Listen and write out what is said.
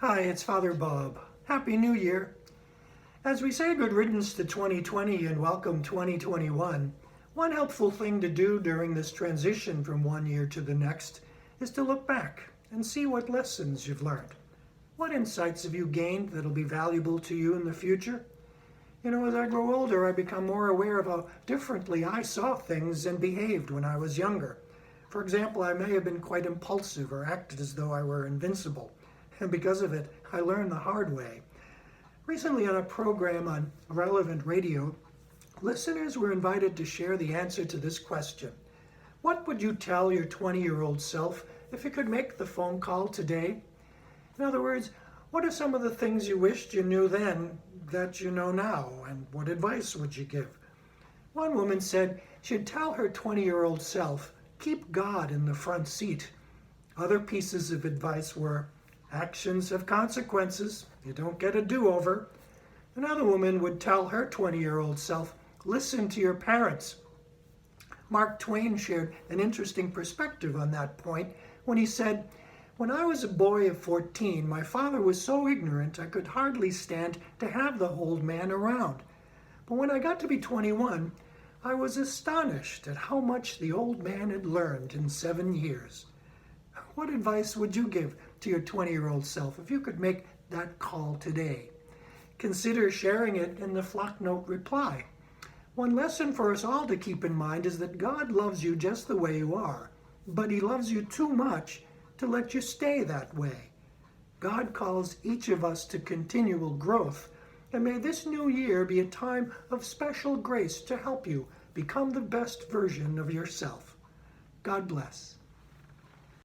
Hi, it's Father Bob. Happy New Year. As we say good riddance to 2020 and welcome 2021, one helpful thing to do during this transition from one year to the next is to look back and see what lessons you've learned. What insights have you gained that'll be valuable to you in the future? As I grow older, I become more aware of how differently I saw things and behaved when I was younger. For example, I may have been quite impulsive or acted as though I were invincible, and because of it, I learned the hard way. Recently, on a program on Relevant Radio, listeners were invited to share the answer to this question. What would you tell your 20-year-old self if you could make the phone call today? In other words, what are some of the things you wished you knew then that you know now, and what advice would you give? One woman said she'd tell her 20-year-old self, keep God in the front seat. Other pieces of advice were, actions have consequences. You don't get a do-over. Another woman would tell her 20-year-old self, listen to your parents. Mark Twain shared an interesting perspective on that point when he said, when I was a boy of 14, my father was so ignorant I could hardly stand to have the old man around. But when I got to be 21, I was astonished at how much the old man had learned in 7 years. What advice would you give to your 20-year-old self if you could make that call today? Consider sharing it in the Flocknote reply. One lesson for us all to keep in mind is that God loves you just the way you are, but He loves you too much to let you stay that way. God calls each of us to continual growth, and may this new year be a time of special grace to help you become the best version of yourself. God bless.